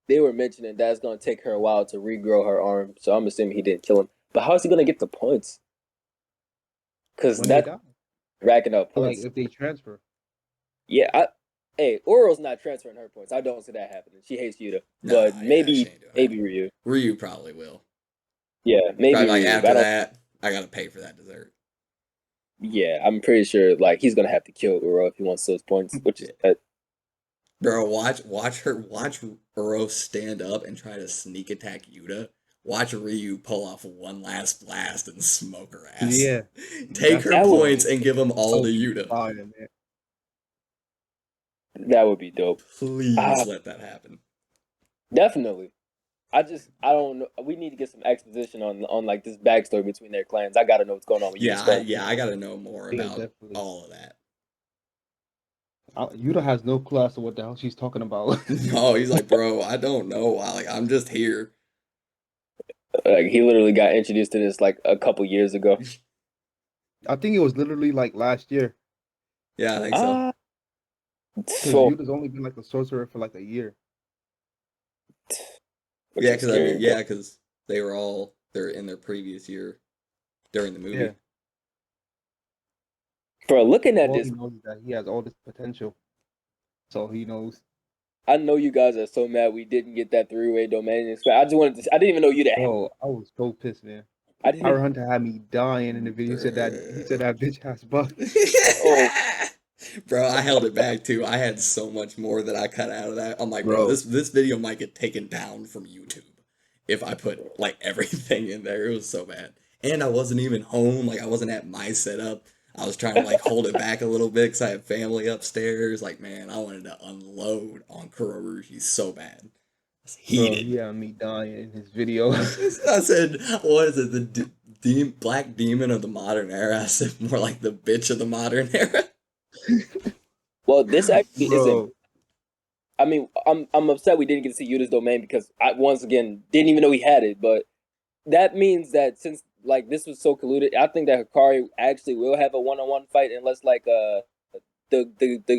Speaker 3: They were mentioning that's gonna take her a while to regrow her arm, so I'm assuming he didn't kill him. But how is he gonna get the points? Because
Speaker 4: When they
Speaker 3: that's
Speaker 4: die.
Speaker 3: racking up
Speaker 4: Or like
Speaker 3: points.
Speaker 4: if they transfer.
Speaker 3: Yeah, hey, Oro's not transferring her points. I don't see that happening. She hates Yuta,
Speaker 2: Nah,
Speaker 3: but
Speaker 2: yeah, she ain't doing that.
Speaker 3: maybe Ryu.
Speaker 2: Ryu probably will.
Speaker 3: Yeah, maybe
Speaker 2: Probably like
Speaker 3: Ryu. But
Speaker 2: after
Speaker 3: I don't.
Speaker 2: that, I gotta pay for that dessert.
Speaker 3: Yeah, I'm pretty sure like he's gonna have to kill Uro if he wants those points, which is
Speaker 2: Yeah. Bro, watch Uro stand up and try to sneak attack Yuta. Watch Ryu pull off one last blast and smoke her ass.
Speaker 4: Yeah.
Speaker 2: Take
Speaker 4: That's
Speaker 2: her
Speaker 3: that would
Speaker 2: points and give them
Speaker 4: that
Speaker 2: all to
Speaker 4: would be
Speaker 2: Yuta.
Speaker 4: fire, man.
Speaker 3: that would be dope.
Speaker 2: Please let that happen.
Speaker 3: Definitely. I don't know. We need to get some exposition on like this backstory between their clans. I gotta know what's going on with Yuta's clan.
Speaker 2: I gotta know more
Speaker 4: Yeah,
Speaker 2: about
Speaker 4: definitely.
Speaker 2: all of that.
Speaker 4: Yuta has no clue as to what the hell she's talking about.
Speaker 2: No, he's like, bro, I don't know why. Like, I'm just here.
Speaker 3: Like he literally got introduced to this like a couple years ago.
Speaker 4: I think it was literally like last year.
Speaker 2: Yeah, I think so.
Speaker 3: Ah,
Speaker 4: Because
Speaker 3: so
Speaker 4: Yuta's only been like a sorcerer for like a year.
Speaker 3: which
Speaker 2: Yeah,
Speaker 3: is
Speaker 2: because I mean,
Speaker 3: scary, bro.
Speaker 2: because they're in their previous year during the movie.
Speaker 4: Yeah.
Speaker 3: Bro, looking at
Speaker 4: All he
Speaker 3: this,
Speaker 4: knows is that he has all this potential. So he knows.
Speaker 3: I know you guys are so mad we didn't get that three-way domain. I just wanted to. I didn't even know you that.
Speaker 4: Bro, I was so pissed, man.
Speaker 3: I didn't.
Speaker 4: Power Hunter had me dying in the video. He said that bitch has buff.
Speaker 3: Oh,
Speaker 2: Bro, I held it back too. I had so much more that I cut out of that. I'm like, bro,
Speaker 4: Bro.
Speaker 2: this video might get taken down from YouTube if I put like everything in there. It was so bad. And I wasn't even home. Like I wasn't at my setup. I was trying to like hold it back a little bit because I have family upstairs. Like, man, I wanted to unload on Kurorushi so bad. It's
Speaker 4: Bro,
Speaker 2: heated.
Speaker 4: he had me dying in his video.
Speaker 2: I said, what is it? The black demon of the modern era? I said more like the bitch of the modern era.
Speaker 3: well, this actually isn't.
Speaker 4: Bro,
Speaker 3: I mean, I'm upset we didn't get to see Yuta's domain because I once again didn't even know he had it. But that means that since like this was so colluded, I think that Hikari actually will have a one-on-one fight unless like the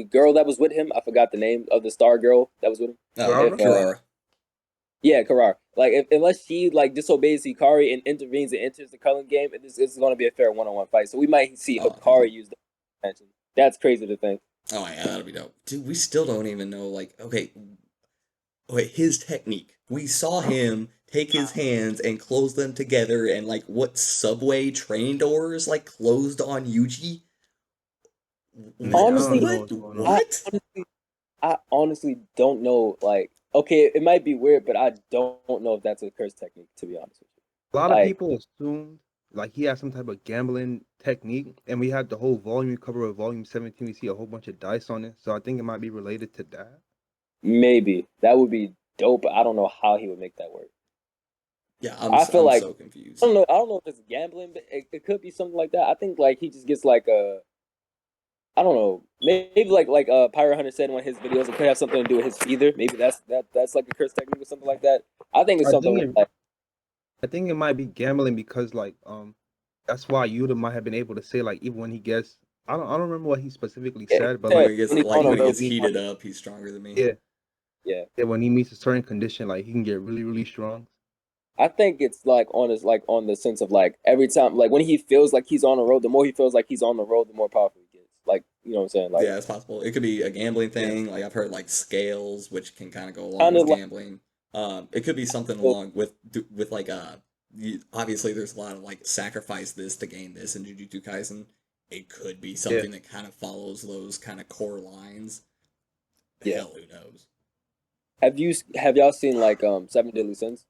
Speaker 3: girl that was with him, I forgot the name of the star girl that was with him.
Speaker 2: Kirara.
Speaker 3: Yeah, Karar. Like unless she like disobeys Hikari and intervenes and enters the Cullen game, this is going to be a fair one-on-one fight. So we might see Hikari use the attention. That's crazy to think.
Speaker 2: Oh yeah, that'll be dope. Dude, we still don't even know, like, okay, his technique. We saw him take his hands and close them together, and like what subway train doors like closed on Yuji.
Speaker 3: Honestly,
Speaker 2: what?
Speaker 3: I honestly don't know. Like, okay, it might be weird, but I don't know if that's a curse technique. To be honest with you,
Speaker 4: a lot of people assumed like he had some type of gambling technique, and we had the whole volume cover of volume 17. We see a whole bunch of dice on it, so I think it might be related to that.
Speaker 3: Maybe that would be dope, but I don't know how he would make that work.
Speaker 2: Yeah,
Speaker 3: I feel like
Speaker 2: so confused.
Speaker 3: I don't know if it's gambling, but it could be something like that. I think like he just gets like I don't know, maybe like Pyro Hunter said in one of his videos, it could have something to do with his feather. Maybe that's like a curse technique or something like that. I think it's something like.
Speaker 4: I think it might be gambling because like that's why Yuta might have been able to say like even when he gets I don't remember what he specifically said, but
Speaker 2: when he gets heated up, he's stronger than me.
Speaker 3: Yeah.
Speaker 4: When he meets a certain condition, like he can get really, really strong.
Speaker 3: I think it's like on the sense of like every time like when he feels like he's on the road, the more he feels like he's on the road, the more powerful he gets. Like, you know what I'm saying? Like,
Speaker 2: yeah, it's possible. It could be a gambling thing. Like I've heard like scales, which can kind of go along with gambling. It could be something along with like obviously there's a lot of like sacrifice this to gain this in Jujutsu Kaisen. It could be something that kind of follows those kind of core lines. Hell, who knows?
Speaker 3: Have y'all seen like Seven Deadly Sins?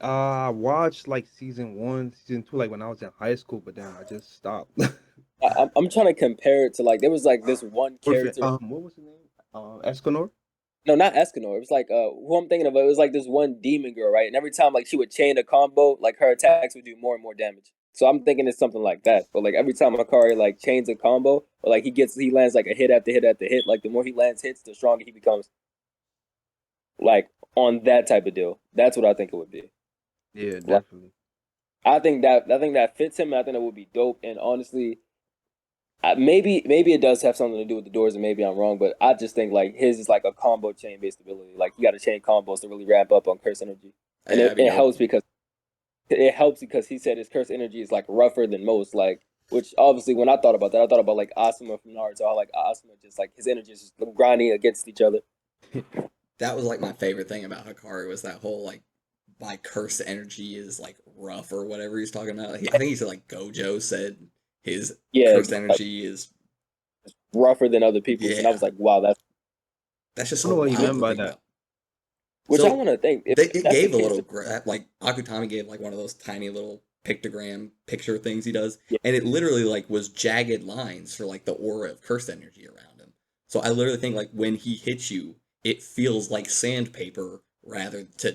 Speaker 4: I watched like season 1, season 2, like when I was in high school, but then I just stopped.
Speaker 3: I'm trying to compare it to like there was like this one character.
Speaker 4: What was the name? Escanor?
Speaker 3: No, not Escanor. It was like who I'm thinking of. It was like this one demon girl, right? And every time like she would chain a combo, like her attacks would do more and more damage. So I'm thinking it's something like that. But like every time Akari like chains a combo, or like he lands like a hit after hit after hit. Like the more he lands hits, the stronger he becomes. Like on that type of deal. That's what I think it would be.
Speaker 4: Yeah, definitely.
Speaker 3: I think that fits him. I think that would be dope. And honestly, maybe it does have something to do with the doors, and maybe I'm wrong. But I just think like his is like a combo chain based ability. Like you got to chain combos to really ramp up on curse energy, and it helps because he said his curse energy is like rougher than most. Like which obviously when I thought about that, I thought about like Asuma from Naruto. How like Asuma just like his energy is just grinding against each other.
Speaker 2: That was like my favorite thing about Hikari was that whole like my curse energy is like rough or whatever he's talking about. I think he said like Gojo said his curse energy is
Speaker 3: rougher than other people's, and I was like, wow,
Speaker 2: that's just so wild to think about.
Speaker 3: Which I want to think.
Speaker 2: It gave a little like Akutami gave like one of those tiny little pictogram picture things he does, and it literally like was jagged lines for like the aura of curse energy around him. So I literally think like when he hits you, it feels like sandpaper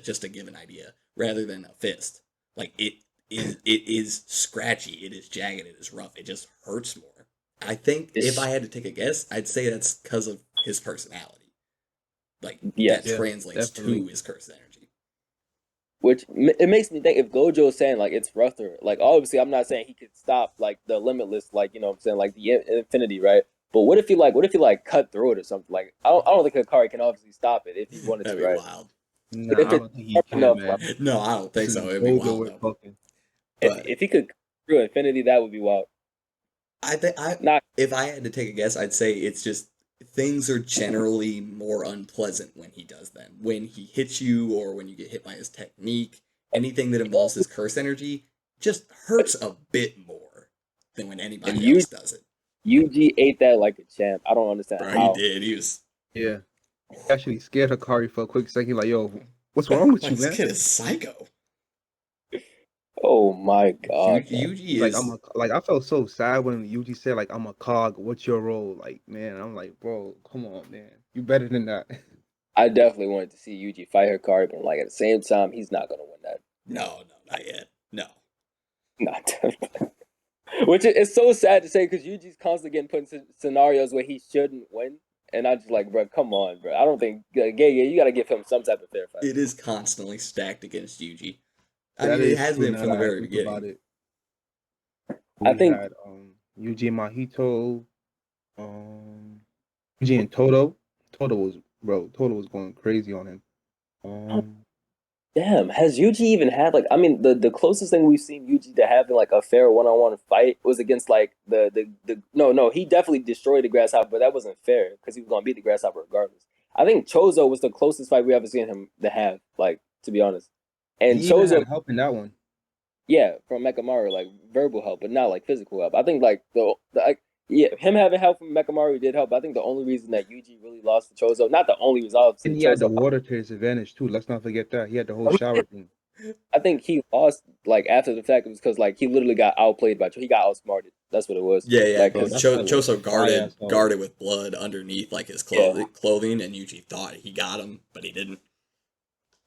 Speaker 2: just to give an idea, rather than a fist. Like it is scratchy, it is jagged, it is rough, it just hurts more. I think if I had to take a guess, I'd say that's because of his personality. Like that translates to his curse energy.
Speaker 3: Which it makes me think if Gojo is saying like it's rougher, like obviously I'm not saying he could stop like the limitless, like you know what I'm saying, like the infinity, right? But what if he cut through it or something? Like I don't think Hikari can obviously stop it if he wanted
Speaker 2: That'd
Speaker 3: to,
Speaker 2: be
Speaker 3: right?
Speaker 2: Wild.
Speaker 4: No, I don't think he can, man.
Speaker 2: No, I don't think so. It'd be wild though.
Speaker 3: But if he could through infinity, that would be wild.
Speaker 2: If I had to take a guess, I'd say it's just things are generally more unpleasant when he does them. When he hits you or when you get hit by his technique, anything that involves his curse energy, just hurts a bit more than when
Speaker 3: And
Speaker 2: anybody else does it.
Speaker 3: Yuji ate that like a champ. I don't understand
Speaker 2: Bro,
Speaker 3: how.
Speaker 2: he did. He was
Speaker 4: Yeah. He actually scared Hikari for a quick second. Like, yo, what's wrong with
Speaker 2: like,
Speaker 4: you,
Speaker 2: this
Speaker 4: man?
Speaker 2: kid is psycho.
Speaker 3: Oh my god, man.
Speaker 2: Yuji
Speaker 4: He's like,
Speaker 2: is
Speaker 4: I felt so sad when Yuji said, like, I'm a cog. What's your role? Like, man, I'm like, bro, come on, man. You better than that.
Speaker 3: I definitely wanted to see Yuji fight Hikari, but like at the same time, he's not gonna win that.
Speaker 2: no, not yet. No.
Speaker 3: Not definitely. Which is so sad to say because Yuji's constantly getting put in scenarios where he shouldn't win, and I'm just like, bro, come on, bro. I don't think you gotta give him some type of fair fight.
Speaker 2: It is constantly stacked against Yuji. I
Speaker 4: That
Speaker 2: mean, it
Speaker 4: is
Speaker 2: has
Speaker 4: true
Speaker 2: been
Speaker 4: now
Speaker 2: from the
Speaker 4: that I
Speaker 2: very
Speaker 4: think
Speaker 2: beginning.
Speaker 4: about it.
Speaker 3: I
Speaker 4: We
Speaker 3: think
Speaker 4: had Yuji and Mahito, um, Yuji and Toto. Toto was going crazy on him.
Speaker 3: Damn, has Yuji even had like I mean the closest thing we've seen Yuji to having like a fair one-on-one fight was against like the no he definitely destroyed the grasshopper, but that wasn't fair because he was gonna beat the grasshopper regardless. I think Chozo was the closest fight we ever seen him to have, like to be honest. And
Speaker 4: He even
Speaker 3: Chozo,
Speaker 4: had help in that one.
Speaker 3: yeah, from Mekamaru, like verbal help, but not like physical help. I think like yeah, him having help from Mekamaru did help. I think the only reason that Yuji really lost to Chozo, not the only reason, obviously
Speaker 4: And he had the
Speaker 3: Chozo.
Speaker 4: water to his advantage too. Let's not forget that. He had the whole shower thing.
Speaker 3: I think he lost like after the fact. It was because like he literally got outplayed by. He got outsmarted. That's what it was.
Speaker 2: Yeah,
Speaker 3: Like,
Speaker 4: Bro,
Speaker 2: because
Speaker 4: that fight was
Speaker 2: Choso
Speaker 4: fire as hell.
Speaker 2: guarded with blood underneath like his clothing, and Yuji thought he got him, but he didn't.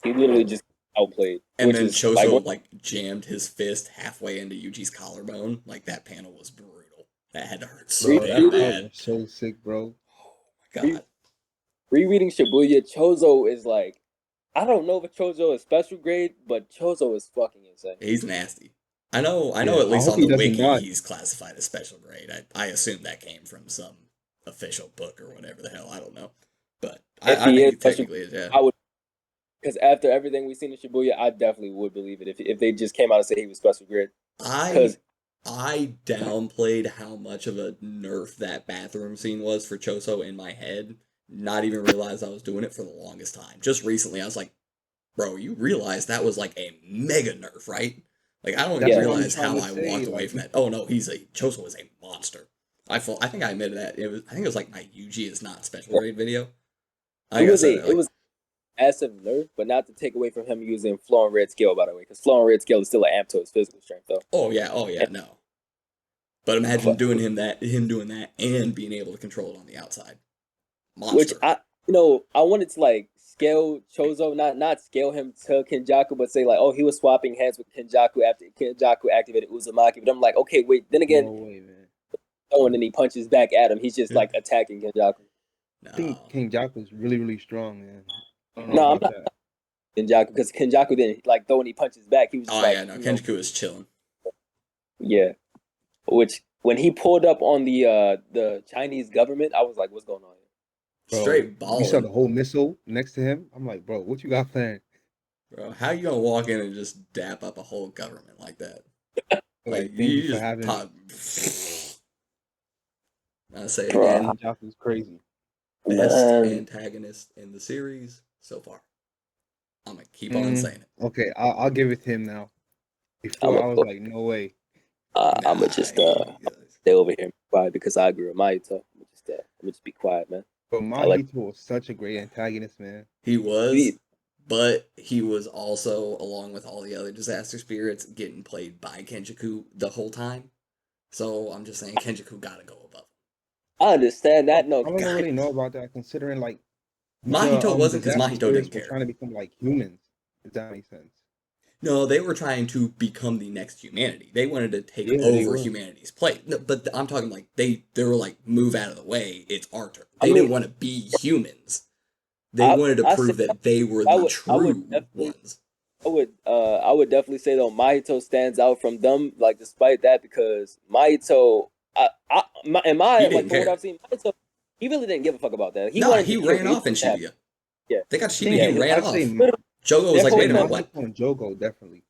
Speaker 3: he literally just outplayed.
Speaker 2: And
Speaker 3: which
Speaker 2: then
Speaker 3: is
Speaker 2: Choso
Speaker 3: like
Speaker 2: jammed his fist halfway into Yuji's collarbone. Like that panel was brutal. That had to hurt so
Speaker 4: Bro,
Speaker 2: damn
Speaker 4: that
Speaker 2: bad.
Speaker 4: was so sick, bro.
Speaker 2: Oh my god.
Speaker 3: rereading Shibuya. Chozo is like, I don't know if Chozo is special grade, but Chozo is fucking insane.
Speaker 2: He's nasty. I know
Speaker 4: Yeah,
Speaker 2: at
Speaker 4: I
Speaker 2: least
Speaker 4: hope
Speaker 2: on
Speaker 4: he
Speaker 2: the
Speaker 4: doesn't
Speaker 2: wiki
Speaker 4: die.
Speaker 2: he's classified as special grade. I assume that came from some official book or whatever the hell, I don't know. But
Speaker 3: If
Speaker 2: I
Speaker 3: he
Speaker 2: think
Speaker 3: is
Speaker 2: he
Speaker 3: special,
Speaker 2: technically is, yeah.
Speaker 3: I would, because after everything we've seen in Shibuya, I definitely would believe it if they just came out and said he was special grade.
Speaker 2: I downplayed how much of a nerf that bathroom scene was for Choso in my head. Not even realize I was doing it for the longest time. Just recently, I was like, bro, you realize that was like a mega nerf, right? Like, I don't
Speaker 4: That's
Speaker 2: even
Speaker 4: what I'm
Speaker 2: realize
Speaker 4: trying
Speaker 2: how
Speaker 4: to
Speaker 2: I
Speaker 4: say,
Speaker 2: walked away
Speaker 4: like-
Speaker 2: from that. Oh no, Choso is a monster. I think I admitted that. I think it was like my Yuji is not special grade video. I think I said
Speaker 3: It was massive nerf, but not to take away from him using Flowing Red Scale, by the way, because Flowing Red Scale is still an amp to his physical strength, though.
Speaker 2: oh yeah, no. But imagine doing him doing that and being able to control it on the outside. Monster.
Speaker 3: Which I wanted to like scale Chozo, not scale him to Kenjaku, but say like, oh, he was swapping hands with Kenjaku after Kenjaku activated Uzumaki. But I'm like, okay, wait. Then again,
Speaker 4: No way, man.
Speaker 3: and then he punches back at him. He's just like attacking Kenjaku.
Speaker 2: No.
Speaker 4: I think King Jack was really, really strong, man. I don't know
Speaker 3: No, I'm
Speaker 4: about
Speaker 3: not
Speaker 4: that.
Speaker 3: Kenjaku because Kenjaku didn't like though when he punches back, he was just
Speaker 2: Oh
Speaker 3: like,
Speaker 2: yeah, no.
Speaker 3: you know,
Speaker 2: Kenjaku is chilling.
Speaker 3: yeah. Which when he pulled up on the Chinese government, I was like, what's going on here?
Speaker 4: Bro,
Speaker 2: Straight
Speaker 4: you saw the
Speaker 2: balling.
Speaker 4: whole missile next to him. I'm like, bro, what you got planned?
Speaker 2: Bro, how you gonna walk in and just dap up a whole government like that? Like
Speaker 4: Thank
Speaker 2: you
Speaker 4: you for
Speaker 2: just
Speaker 4: having
Speaker 2: pop. I'll say it
Speaker 3: Bro,
Speaker 2: again.
Speaker 4: King Jack was crazy.
Speaker 2: Best
Speaker 3: Man.
Speaker 2: antagonist in the series so far. I'm gonna keep on saying it.
Speaker 4: Okay, I'll give it to him now. Before I was like, no way.
Speaker 3: I'm gonna just stay over here and quiet because I agree with Maito. I'm gonna just be quiet, man.
Speaker 4: But Mahito was such a great antagonist, man.
Speaker 2: He was, but he was also, along with all the other disaster spirits, getting played by Kenjaku the whole time. So I'm just saying Kenjaku gotta go above.
Speaker 3: I understand that. No,
Speaker 4: I don't really know about that, considering like
Speaker 2: Mahito wasn't because
Speaker 4: disaster
Speaker 2: Mahito
Speaker 4: spirits
Speaker 2: didn't
Speaker 4: were
Speaker 2: care.
Speaker 4: trying to become like humans. If that makes sense.
Speaker 2: No, they were trying to become the next humanity. They wanted to take
Speaker 4: they
Speaker 2: over
Speaker 4: were.
Speaker 2: humanity's place. No, but I'm talking like they were like, move out of the way. It's our turn. They didn't want to be humans. They wanted to prove that they were the true ones.
Speaker 3: I would definitely say though Mahito stands out from them. Like despite that, because Mahito, from what I've seen, Mahito, he really didn't give a fuck about that. He
Speaker 2: ran off in Shibuya.
Speaker 3: Yeah,
Speaker 2: they got Shibuya. He ran off.
Speaker 4: Say,
Speaker 2: Jogo was like, wait a minute, what?
Speaker 4: And Jogo definitely.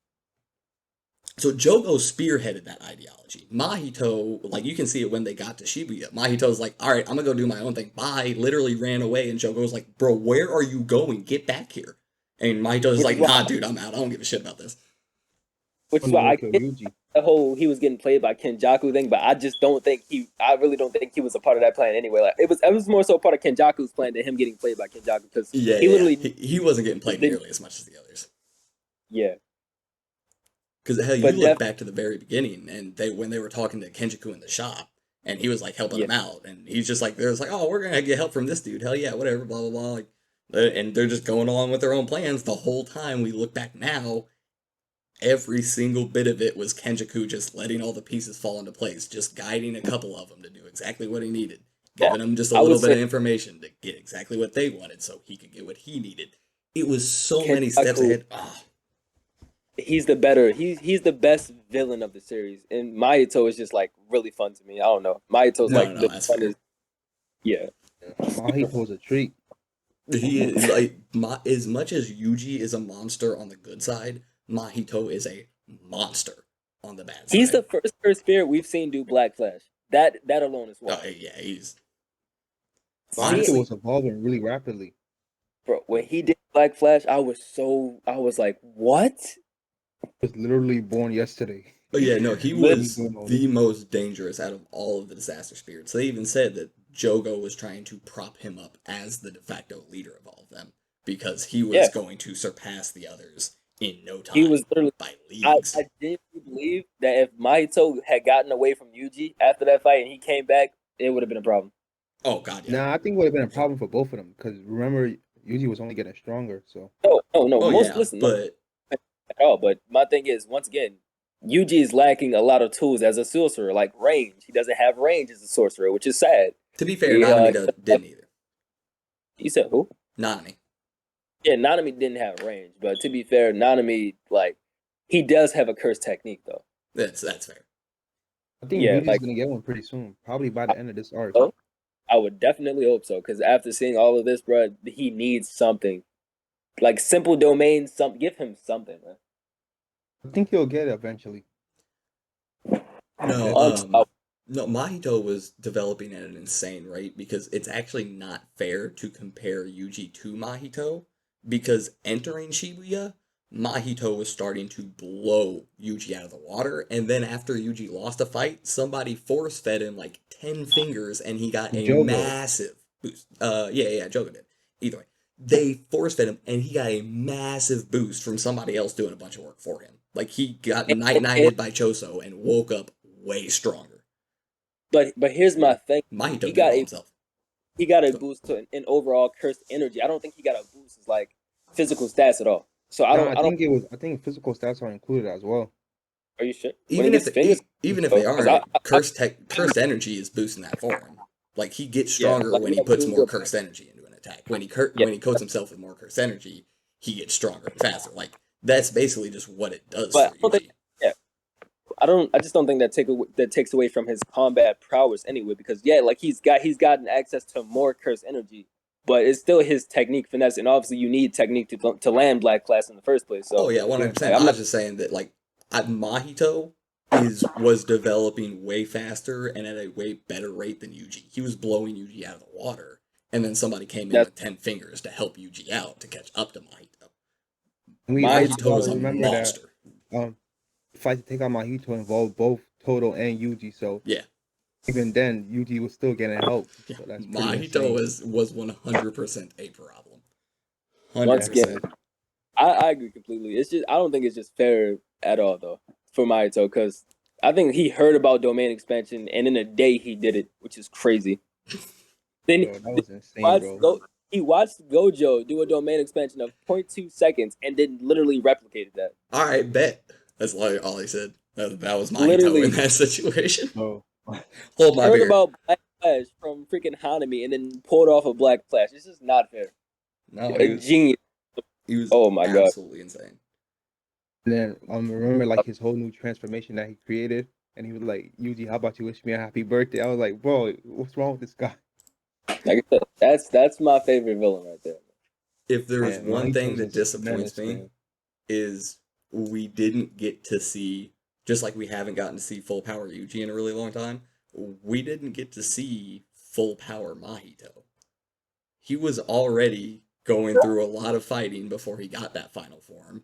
Speaker 2: So Jogo spearheaded that ideology. Mahito, like you can see it when they got to Shibuya. Mahito's like, all right, I'm gonna go do my own thing. Bye. Literally ran away, and Jogo's like, bro, where are you going? Get back here. And Mahito's like, nah, dude, I'm out. I don't give a shit about this.
Speaker 3: which is
Speaker 4: When
Speaker 3: why
Speaker 4: they
Speaker 3: I
Speaker 4: kill
Speaker 3: get
Speaker 4: Yuji.
Speaker 3: the whole he was getting played by Kenjaku thing, but I really don't think he was a part of that plan anyway. Like it was more so a part of Kenjaku's plan than him getting played by Kenjaku because
Speaker 2: Yeah,
Speaker 3: he
Speaker 2: yeah.
Speaker 3: literally
Speaker 2: He wasn't getting played
Speaker 3: didn't.
Speaker 2: nearly as much as the others.
Speaker 3: Yeah,
Speaker 2: Because hell, you
Speaker 3: but
Speaker 2: look back to the very beginning, and when they were talking to Kenjaku in the shop, and he was like helping
Speaker 3: yeah,
Speaker 2: them out, and he's just like, there's like, oh, we're gonna get help from this dude. Hell yeah, whatever, blah blah blah. Like, and they're just going along with their own plans the whole time. We look back now, every single bit of it was Kenjaku just letting all the pieces fall into place, just guiding a couple of them to do exactly what he needed,
Speaker 3: yeah.
Speaker 2: giving them just a
Speaker 3: I would
Speaker 2: little bit
Speaker 3: say
Speaker 2: of information to get exactly what they wanted, so he could get what he needed. It was so many steps
Speaker 3: Kenjaku.
Speaker 2: ahead. Oh,
Speaker 3: He's the better. He's the best villain of the series, and Mahito is just like really fun to me. I don't know. Mahito's
Speaker 2: no,
Speaker 3: like
Speaker 2: no,
Speaker 3: the
Speaker 2: that's fair.
Speaker 3: funnest. Yeah,
Speaker 4: Mahito's a treat.
Speaker 2: He is like as much as Yuji is a monster on the good side, Mahito is a monster on the bad side.
Speaker 3: he's the first Earth Spirit we've seen do Black Flash. That alone is
Speaker 2: Oh
Speaker 3: one.
Speaker 2: yeah, he's
Speaker 3: See,
Speaker 4: Mahito
Speaker 2: honestly.
Speaker 4: was evolving really rapidly.
Speaker 3: bro, when he did Black Flash, I was like, what?
Speaker 4: He was literally born yesterday.
Speaker 2: But yeah, no, he
Speaker 3: Lit-
Speaker 2: was the most dangerous out of all of the disaster spirits. They even said that Jogo was trying to prop him up as the de facto leader of all of them because he was
Speaker 3: Yeah.
Speaker 2: going to surpass the others in no time.
Speaker 3: He was literally.
Speaker 2: by
Speaker 3: I
Speaker 2: leagues.
Speaker 3: genuinely believe that if Mahito had gotten away from Yuji after that fight and he came back, it would have been a problem.
Speaker 2: Oh god, yeah.
Speaker 4: Nah, I think it would have been a problem for both of them because remember, Yuji was only getting stronger. So
Speaker 3: No.
Speaker 2: Oh
Speaker 3: Most
Speaker 2: yeah,
Speaker 3: listen,
Speaker 2: but
Speaker 3: at all. But my thing is, once again, Yuji is lacking a lot of tools as a sorcerer, like range. He doesn't have range as a sorcerer, which is sad.
Speaker 2: to be fair,
Speaker 3: Yeah,
Speaker 2: Nanami didn't either.
Speaker 3: You said who?
Speaker 2: Nanami.
Speaker 3: Yeah, Nanami didn't have range, but to be fair, Nanami he does have a curse technique though.
Speaker 2: That's fair.
Speaker 4: I think
Speaker 3: Yeah,
Speaker 4: Yuji's gonna get one pretty soon, probably by the end of this arc.
Speaker 3: so I would definitely hope so because after seeing all of this, bro, he needs something like simple domain. Give him something, man.
Speaker 4: I think he'll get it eventually.
Speaker 2: No,
Speaker 3: Um,
Speaker 2: no, Mahito was developing at an insane rate because it's actually not fair to compare Yuji to Mahito because entering Shibuya, Mahito was starting to blow Yuji out of the water, and then after Yuji lost a fight, somebody force fed him like 10 fingers and he got a
Speaker 4: Jogo.
Speaker 2: massive boost. Yeah, Jogo did. Either way, they force fed him and he got a massive boost from somebody else doing a bunch of work for him. Like he got night-nighted by Choso and woke up way stronger.
Speaker 3: but here's my thing.
Speaker 2: Mahito
Speaker 3: He
Speaker 2: did
Speaker 3: got
Speaker 2: it all
Speaker 3: a
Speaker 2: himself.
Speaker 3: he got a boost to an overall cursed energy. I don't think he got a boost as like physical stats at all. So I don't.
Speaker 4: I think physical stats are included as well.
Speaker 3: Are you sure?
Speaker 2: Even if they
Speaker 3: Because
Speaker 2: aren't, cursed energy is boosting that for him. Like he gets stronger when he puts more cursed energy into an attack. When he coats himself with more cursed energy, he gets stronger and faster. Like that's basically just what it does
Speaker 3: But
Speaker 2: for Yuji.
Speaker 3: I just don't think that takes away from his combat prowess anyway. Because like he's gotten access to more cursed energy, but it's still his technique finesse, and obviously you need technique to land Black Class in the first place. So
Speaker 2: Oh yeah, 100%. I was just saying that like Mahito was developing way faster and at a way better rate than Yuji. He was blowing Yuji out of the water, and then somebody came in with 10 fingers to help Yuji out to catch up to Mahito. Mahito was a monster.
Speaker 4: That fight to take out Mahito involved both Todo and Yuji, so
Speaker 2: Yeah.
Speaker 4: even then Yuji was still getting help.
Speaker 2: Yeah.
Speaker 4: So that's
Speaker 2: Mahito was 100% a problem. 100%.
Speaker 3: Once again, I agree completely. It's just I don't think it's just fair at all though for Mahito because I think he heard about domain expansion and in a day he did it, which is crazy. Then
Speaker 4: that was insane, bro.
Speaker 3: he watched Gojo do a domain expansion of 0.2 seconds and then literally replicated that.
Speaker 2: All right, bet. That's like all he said. That was Mahito
Speaker 3: Literally.
Speaker 2: in that situation.
Speaker 4: Oh.
Speaker 2: Hold my
Speaker 3: Heard
Speaker 2: beer.
Speaker 3: about Black Flash from freaking Hanami and then pulled off a Black Flash. It's just not fair.
Speaker 2: No,
Speaker 3: Genius.
Speaker 2: he was
Speaker 3: Oh my God.
Speaker 2: absolutely insane.
Speaker 4: And then remember like his whole new transformation that he created, and he was like, "Yuji, how about you wish me a happy birthday?" I was like, "Bro, what's wrong with this guy?"
Speaker 3: Like I said, that's my favorite villain right there.
Speaker 2: If there's
Speaker 4: Man,
Speaker 2: one thing
Speaker 4: Mahito's
Speaker 2: that
Speaker 4: a
Speaker 2: disappoints
Speaker 4: menace,
Speaker 2: me,
Speaker 4: man.
Speaker 2: is we didn't get to see, just like we haven't gotten to see full power Yuji in a really long time, we didn't get to see full power Mahito. He was already going through a lot of fighting before he got that final form.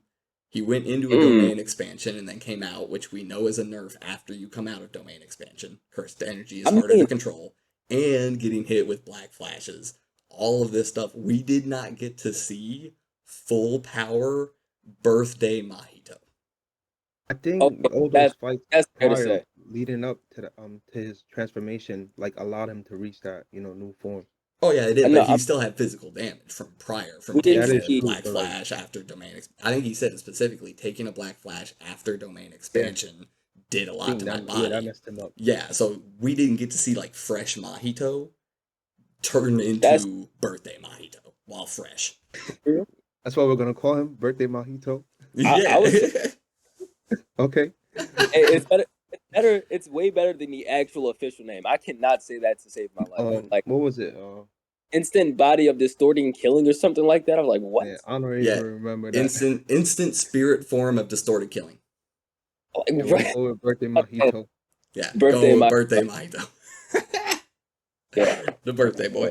Speaker 2: He went into a domain expansion and then came out, which we know is a nerf after you come out of domain expansion. Cursed energy is harder to control. And getting hit with black flashes. All of this stuff. We did not get to see full power birthday Mahito.
Speaker 4: I think all those fights prior, leading up to the to his transformation, like allowed him to reach that, new form.
Speaker 2: Oh yeah, it did, but he still had physical damage from prior, from taking a black flash after domain. I think he said it specifically, taking a black flash after domain expansion did a lot to my body.
Speaker 4: Yeah, that messed him up.
Speaker 2: Yeah, so we didn't get to see like fresh Mahito turn into birthday Mahito while fresh.
Speaker 4: That's why we're gonna call him Birthday Mahito.
Speaker 2: Yeah.
Speaker 4: Okay.
Speaker 3: It's better. It's way better than the actual official name. I cannot say that to save my life.
Speaker 4: What was it?
Speaker 3: Instant body of distorting killing or something like that. I'm like, what?
Speaker 4: Yeah, I don't even remember that.
Speaker 2: Instant spirit form of distorted killing.
Speaker 4: Right. Birthday Mahito.
Speaker 2: Yeah, birthday Mahito.
Speaker 3: Yeah,
Speaker 2: the birthday boy.